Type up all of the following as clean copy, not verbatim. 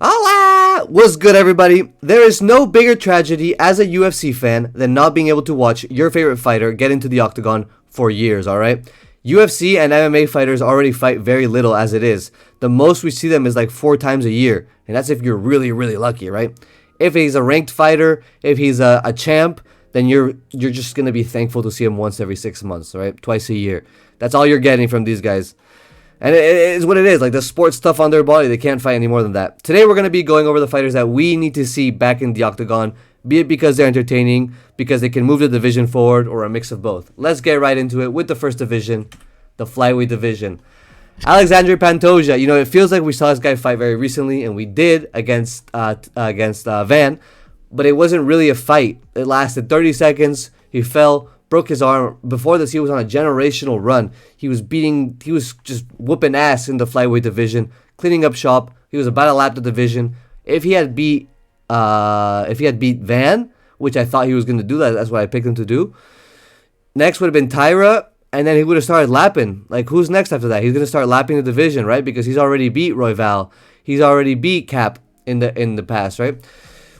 Hola! What's good, everybody? There is no bigger tragedy as a UFC fan than not being able to watch your favorite fighter get into the octagon for years, alright? UFC and MMA fighters already fight very little as it is. The most we see them is like 4 times a year, and that's if you're really, really lucky, right? If he's a ranked fighter, if he's a champ, then you're just gonna be thankful to see him once every 6 months, right? Twice a year. That's all you're getting from these guys. And it is what it is. Like the sports stuff on their body, they can't fight any more than that. Today we're going to be going over the fighters that we need to see back in the octagon, be it because they're entertaining, because they can move the division forward, or a mix of both. Let's get right into it with the first division, the flyweight division. Alexandre Pantoja. You know, it feels like we saw this guy fight very recently, and we did against Van, but it wasn't really a fight. It lasted 30 seconds. He fell, broke his arm. Before this, he was on a generational run. He was just whooping ass in the flyweight division, cleaning up shop. He was about to lap the division. If he had beat Van, which I thought he was going to do, that's what I picked him to do. Next would have been Tyra, and then he would have started lapping. Like, who's next after that? He's going to start lapping the division, right? Because he's already beat Royval. He's already beat Cap in the past, right?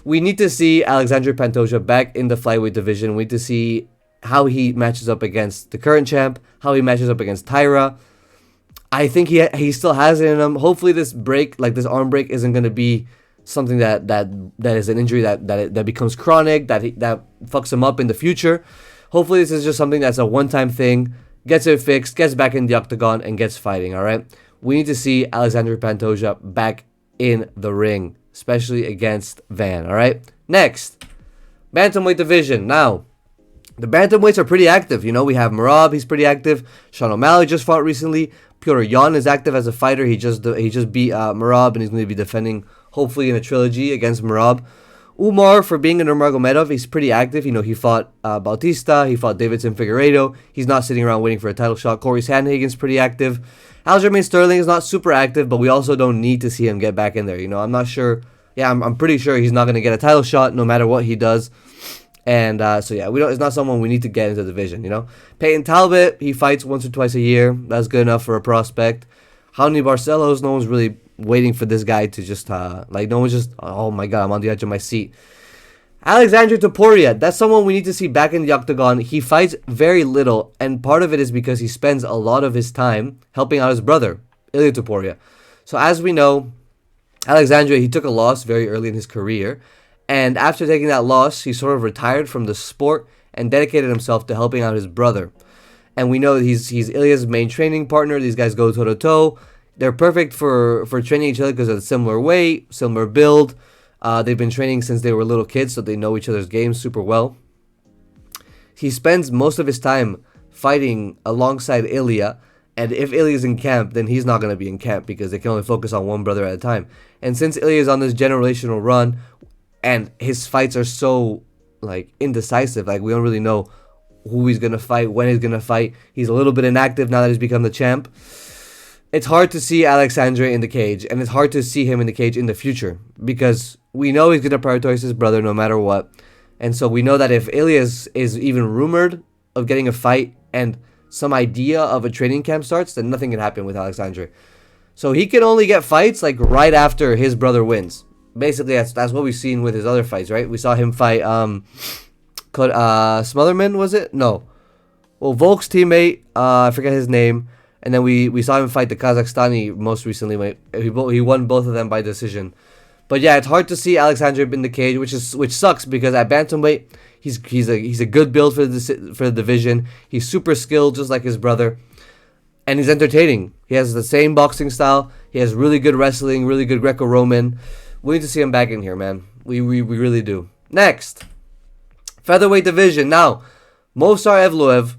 We need to see Alexandre Pantoja back in the flyweight division. We need to see how he matches up against the current champ, how he matches up against Tyra. I think he still has it in him. Hopefully this break, like this arm break, isn't going to be something that is an injury that becomes chronic, that fucks him up in the future. Hopefully this is just something that's a one-time thing, gets it fixed, gets back in the octagon, and gets fighting, all right? We need to see Alexandre Pantoja back in the ring, especially against Van, all right? Next, bantamweight division. Now, the bantamweights are pretty active. You know, we have Merab, he's pretty active. Sean O'Malley just fought recently. Petr Yan is active as a fighter. He just beat Merab, and he's going to be defending, hopefully, in a trilogy against Merab. Umar, for being a Nurmagomedov, he's pretty active. You know, he fought Bautista, he fought Davidson Figueiredo. He's not sitting around waiting for a title shot. Corey Sandhagen's pretty active. Aljamain Sterling is not super active, but we also don't need to see him get back in there. You know, I'm not sure. Yeah, I'm pretty sure he's not going to get a title shot no matter what he does. And so yeah, it's not someone we need to get into the division, you know. Peyton Talbot, he fights once or twice a year. That's good enough for a prospect. Raoni Barcelos, no one's really waiting for this guy to just no one's just, oh my god, I'm on the edge of my seat. Alexandre Topuria, that's someone we need to see back in the octagon. He fights very little, and part of it is because he spends a lot of his time helping out his brother, Ilia Topuria. So as we know, Alexandre, he took a loss very early in his career. And after taking that loss, he sort of retired from the sport and dedicated himself to helping out his brother. And we know that he's Ilya's main training partner. These guys go toe-to-toe. They're perfect for training each other because of the similar weight, similar build. They've been training since they were little kids, so they know each other's games super well. He spends most of his time fighting alongside Ilya. And if Ilya's in camp, then he's not going to be in camp because they can only focus on one brother at a time. And since Ilya's on this generational run, and his fights are so, indecisive. Like, we don't really know who he's going to fight, when he's going to fight. He's a little bit inactive now that he's become the champ. It's hard to see Alexandre in the cage, and it's hard to see him in the cage in the future, because we know he's going to prioritize his brother no matter what. And so we know that if Ilya is even rumored of getting a fight and some idea of a training camp starts, then nothing can happen with Alexandre. So he can only get fights, right after his brother wins. Basically, that's what we've seen with his other fights, right? We saw him fight Smotherman, was it? No. Well, Volk's teammate, I forget his name. And then we saw him fight the Kazakhstani most recently. He won both of them by decision. But yeah, it's hard to see Alexandre in the cage, which sucks because at bantamweight, he's a good build for the division. He's super skilled, just like his brother. And he's entertaining. He has the same boxing style. He has really good wrestling, really good Greco-Roman. We need to see him back in here, man. We really do. Next, featherweight division. Now, Movsar Evloev,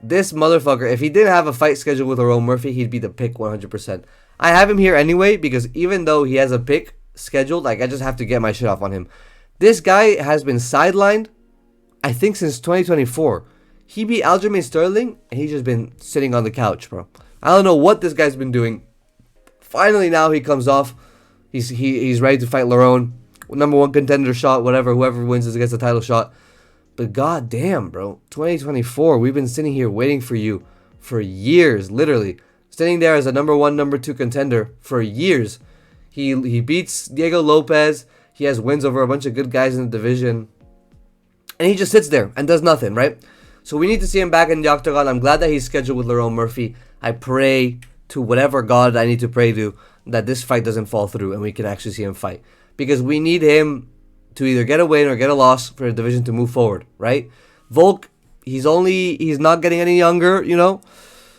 this motherfucker, if he didn't have a fight scheduled with Earl Murphy, he'd be the pick 100%. I have him here anyway because even though he has a pick scheduled, I just have to get my shit off on him. This guy has been sidelined, I think, since 2024. He beat Aljamain Sterling, and he's just been sitting on the couch, bro. I don't know what this guy's been doing. Finally, now he comes off. He's ready to fight Lerone. Number one contender shot, whatever. Whoever wins gets a title shot. But goddamn, bro. 2024, we've been sitting here waiting for you for years, literally. Sitting there as a number one, number two contender for years. He beats Diego Lopez. He has wins over a bunch of good guys in the division. And he just sits there and does nothing, right? So we need to see him back in the octagon. I'm glad that he's scheduled with Lerone Murphy. I pray to whatever God I need to pray to that this fight doesn't fall through and we can actually see him fight. Because we need him to either get a win or get a loss for the division to move forward, right? Volk, he's not getting any younger, you know?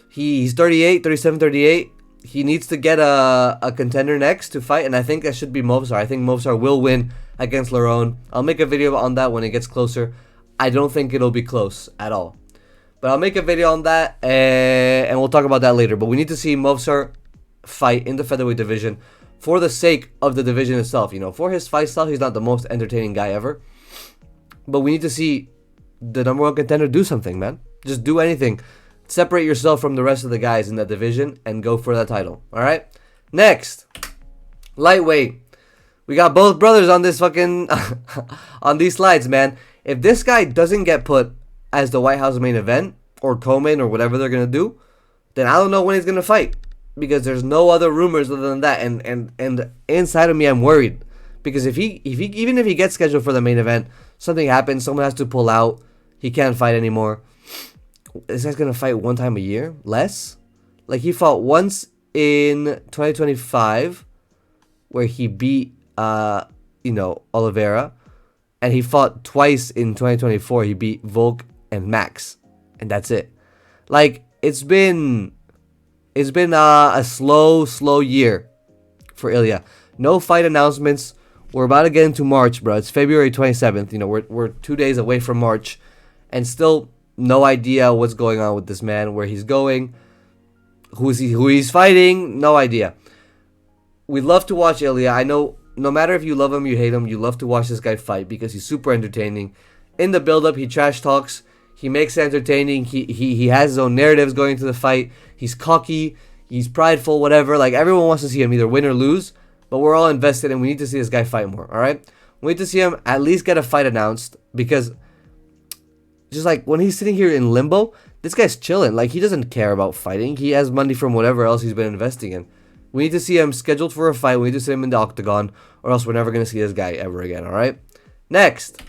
He's 38, 37, 38. He needs to get a contender next to fight, and I think that should be Movsar. I think Movsar will win against Lerone. I'll make a video on that when it gets closer. I don't think it'll be close at all. But I'll make a video on that, and we'll talk about that later. But we need to see Movsar fight in the featherweight division for the sake of the division itself. You know, for his fight style, he's not the most entertaining guy ever. But we need to see the number one contender do something, man. Just do anything. Separate yourself from the rest of the guys in that division and go for that title. All right? Next, lightweight. We got both brothers on this fucking on these slides, man. If this guy doesn't get put as the White House main event or co-main or whatever they're gonna do, then I don't know when he's gonna fight, because there's no other rumors other than that. And inside of me, I'm worried, because if he even if he gets scheduled for the main event, something happens, someone has to pull out, he can't fight anymore. This guy's gonna fight one time a year, less. Like, he fought once in 2025, where he beat Oliveira, and he fought twice in 2024. He beat Volk and Max, and that's it. Like, it's been a slow year for Ilya. No fight announcements. We're about to get into March, bro. It's February 27th. You know, we're 2 days away from March, and still no idea what's going on with this man, where he's going, who he's fighting, no idea. We love to watch Ilya. I know, no matter if you love him, you hate him, you love to watch this guy fight because he's super entertaining. In the build-up, he trash talks. He makes it entertaining. He has his own narratives going into the fight. He's cocky. He's prideful, whatever. Like, everyone wants to see him either win or lose, but we're all invested, and we need to see this guy fight more, all right? We need to see him at least get a fight announced, because just like when he's sitting here in limbo, this guy's chilling. Like, he doesn't care about fighting. He has money from whatever else he's been investing in. We need to see him scheduled for a fight. We need to see him in the octagon, or else we're never going to see this guy ever again, all right? Next,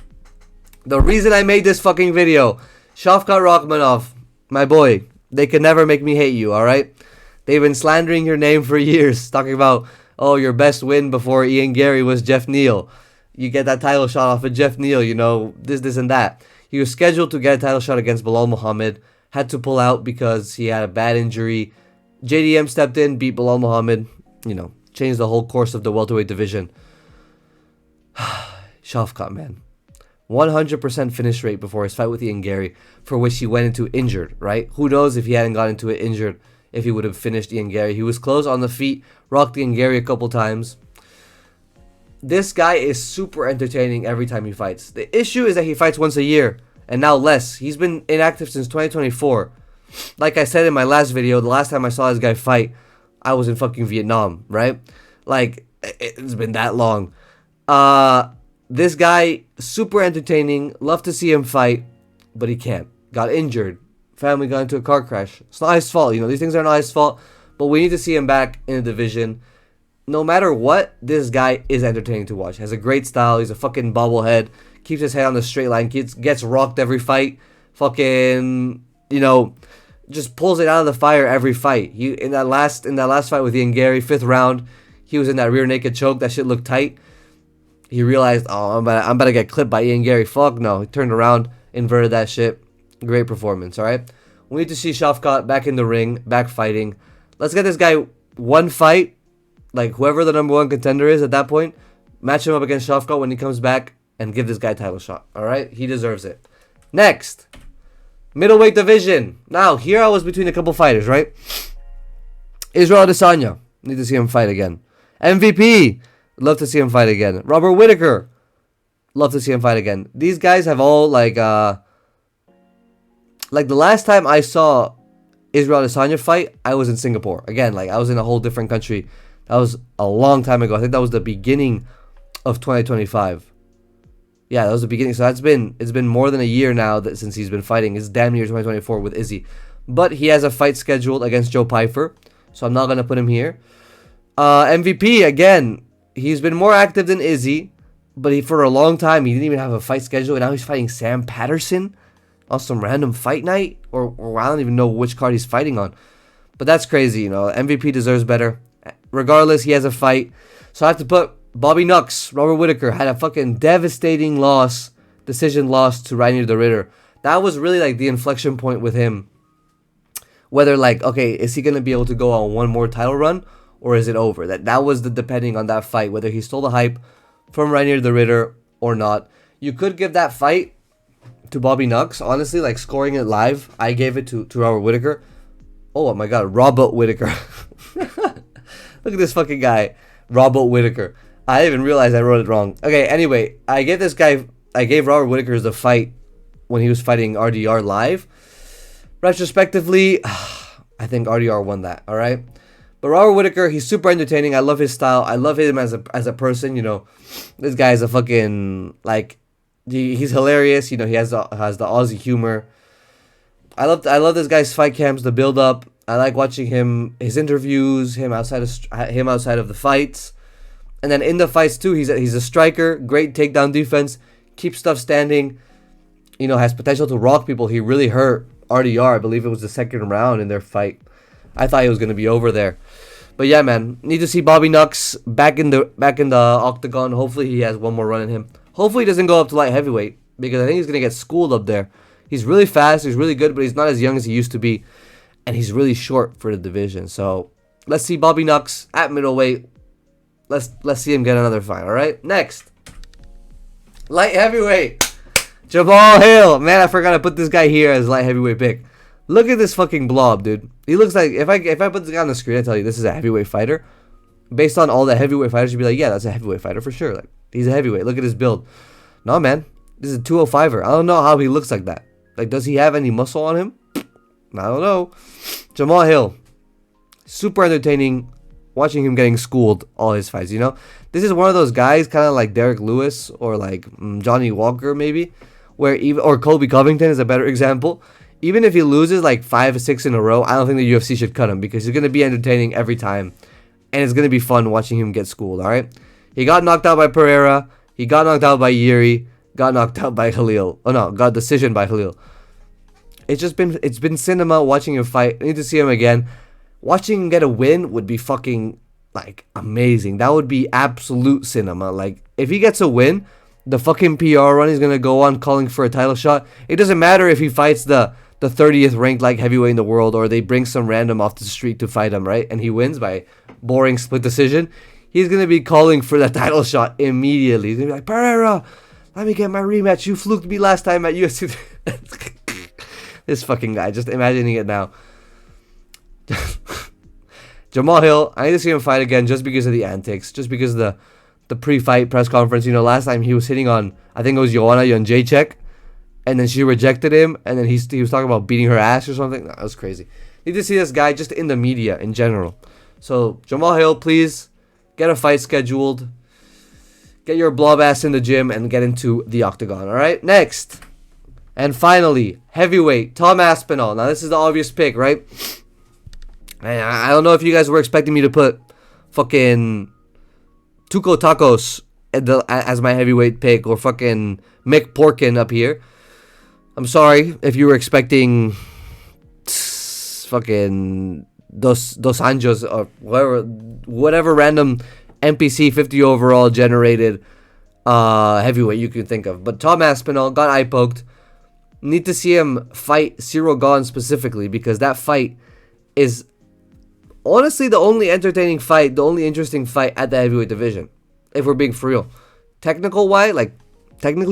the reason I made this fucking video, Shavkat Rakhmonov, my boy, they can never make me hate you, all right? They've been slandering your name for years, talking about, oh, your best win before Ian Gary was Jeff Neal. You get that title shot off of Jeff Neal, you know, this and that. He was scheduled to get a title shot against Bilal Muhammad, had to pull out because he had a bad injury. JDM stepped in, beat Bilal Muhammad, you know, changed the whole course of the welterweight division. Shavkat, man. 100% finish rate before his fight with Ian Gary, for which he went into injured, right? Who knows if he hadn't got into it injured, if he would have finished Ian Gary. He was close on the feet, rocked Ian Gary a couple times. This guy is super entertaining every time he fights. The issue is that he fights once a year, and now less. He's been inactive since 2024. Like I said in my last video, the last time I saw this guy fight, I was in fucking Vietnam, right? Like, it's been that long. This guy, super entertaining. Love to see him fight, but he can't. Got injured. Family got into a car crash. It's not his fault, you know. These things are not his fault, but we need to see him back in the division. No matter what, this guy is entertaining to watch. Has a great style. He's a fucking bobblehead. Keeps his head on the straight line. Gets rocked every fight. Fucking, you know, just pulls it out of the fire every fight. He in that last fight with Ian Gary, 5th round, he was in that rear naked choke. That shit looked tight. He realized, oh, I'm about to get clipped by Ian Gary. Fuck no. He turned around, inverted that shit. Great performance, all right? We need to see Shavkat back in the ring, back fighting. Let's get this guy one fight. Like, whoever the number one contender is at that point, match him up against Shavkat when he comes back and give this guy a title shot. All right? He deserves it. Next, middleweight division. Now, here I was between a couple fighters, right? Israel Adesanya. Need to see him fight again. MVP. Love to see him fight again. Robert Whittaker. Love to see him fight again. These guys have all, like the last time I saw Israel Adesanya fight, I was in Singapore. Again, like, I was in a whole different country. That was a long time ago. I think that was the beginning of 2025. Yeah, that was the beginning. So it's been more than a year now since he's been fighting. It's damn near 2024 with Izzy. But he has a fight scheduled against Joe Pyfer, so I'm not going to put him here. MVP again. He's been more active than Izzy, but for a long time he didn't even have a fight schedule, and now he's fighting Sam Patterson on some random fight night, or I don't even know which card he's fighting on. But that's crazy, you know. MVP deserves better. Regardless, he has a fight. So I have to put Bobby Nux. Robert Whittaker had a fucking devastating decision loss to Reinier the Ritter. That was really like the inflection point with him. Whether like, okay, is he gonna be able to go on one more title run, or is it over? That was the depending on that fight, whether he stole the hype from Reinier the Ritter or not. You could give that fight to Bobby Nux. Honestly, like scoring it live, I gave it to Robert Whittaker. Oh my god, Robert Whittaker. Look at this fucking guy, Robert Whittaker. I didn't even realize I wrote it wrong. Okay, anyway, I gave Robert Whittaker the fight when he was fighting RDR live. Retrospectively, I think RDR won that, alright? But Robert Whittaker, he's super entertaining. I love his style. I love him as a person, you know. This guy is a fucking, like, he's hilarious. You know, he has the Aussie humor. I love this guy's fight camps, the build up. I like watching his interviews, him outside of the fights, and then in the fights too. He's a striker, great takedown defense, keeps stuff standing. You know, has potential to rock people. He really hurt RDR. I believe it was the second round in their fight. I thought he was gonna be over there, but yeah, man, need to see Bobby Nux back in the octagon. Hopefully he has one more run in him. Hopefully he doesn't go up to light heavyweight, because I think he's gonna get schooled up there. He's really fast, he's really good, but he's not as young as he used to be. And he's really short for the division. So let's see Bobby Nux at middleweight. Let's see him get another fight, alright? Next. Light heavyweight. Jamal Hill. Man, I forgot to put this guy here as light heavyweight pick. Look at this fucking blob, dude. He looks like, if I put this guy on the screen, I tell you this is a heavyweight fighter. Based on all the heavyweight fighters, you'd be like, yeah, that's a heavyweight fighter for sure. Like, he's a heavyweight. Look at his build. No, man. This is a 205er. I don't know how he looks like that. Like, does he have any muscle on him? I don't know. Jamal Hill, super entertaining. Watching him getting schooled all his fights, you know. This is one of those guys, kind of like Derek Lewis or like Johnny Walker, maybe, or Colby Covington is a better example. Even if he loses like 5 or 6 in a row, I don't think the UFC should cut him, because he's gonna be entertaining every time, and it's gonna be fun watching him get schooled. All right. He got knocked out by Pereira. He got knocked out by Yuri. Got knocked out by Khalil. Oh no, got decision by Khalil. It's been cinema watching him fight. I need to see him again. Watching him get a win would be fucking like amazing. That would be absolute cinema. Like, if he gets a win, the fucking PR run he's gonna go on calling for a title shot. It doesn't matter if he fights the 30th ranked like heavyweight in the world, or they bring some random off the street to fight him, right? And he wins by boring split decision. He's gonna be calling for that title shot immediately. He's gonna be like, Pereira, let me get my rematch. You fluked me last time at UFC. This fucking guy, just imagining it now. Jamal Hill, I need to see him fight again just because of the antics, just because of the pre-fight press conference. You know, last time he was hitting on, I think it was Joanna Jędrzejczyk, and then she rejected him, and then he was talking about beating her ass or something. That was crazy. Need to see this guy just in the media in general. So Jamal Hill, please get a fight scheduled. Get your blob ass in the gym and get into the octagon. All right, next. And finally, heavyweight, Tom Aspinall. Now, this is the obvious pick, right? And I don't know if you guys were expecting me to put fucking Tuco Tacos as my heavyweight pick, or fucking Mick Porkin up here. I'm sorry if you were expecting fucking Dos Anjos or whatever random NPC 50 overall generated heavyweight you can think of. But Tom Aspinall got eye poked. Need to see him fight Cyril Gane specifically, because that fight is honestly the only entertaining fight, the only interesting fight at the heavyweight division, if we're being for real. Technically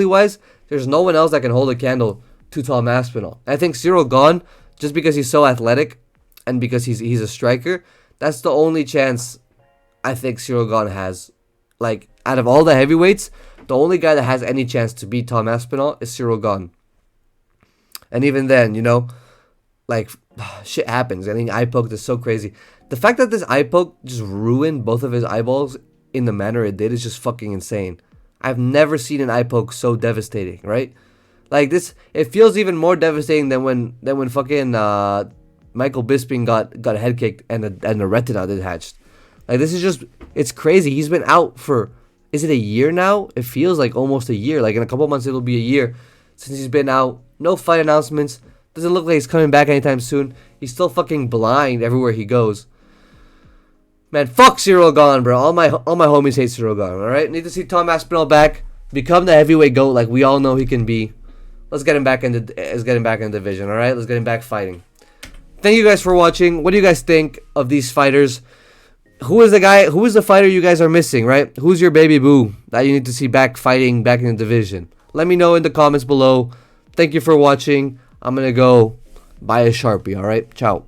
wise, there's no one else that can hold a candle to Tom Aspinall. I think Cyril Gane, just because he's so athletic and because he's a striker, that's the only chance I think Cyril Gane has. Like, out of all the heavyweights, the only guy that has any chance to beat Tom Aspinall is Cyril Gane. And even then, you know, like, shit happens. I think eye poke is so crazy. The fact that this eye poke just ruined both of his eyeballs in the manner it did is just fucking insane. I've never seen an eye poke so devastating, right? Like, this, it feels even more devastating than when fucking Michael Bisping got a head kicked and a retina detached. Like, this is just, it's crazy. He's been out for, is it a year now? It feels like almost a year. Like, in a couple months, it'll be a year since he's been out. No fight announcements. Doesn't look like he's coming back anytime soon. He's still fucking blind everywhere he goes. Man, fuck Cyril Gane, bro. All my homies hate Cyril Gane, alright? Need to see Tom Aspinall back. Become the heavyweight GOAT like we all know he can be. Let's get him back in the division, alright? Let's get him back fighting. Thank you guys for watching. What do you guys think of these fighters? Who is the fighter you guys are missing, right? Who's your baby boo that you need to see back fighting back in the division? Let me know in the comments below. Thank you for watching. I'm gonna go buy a Sharpie, alright? Ciao.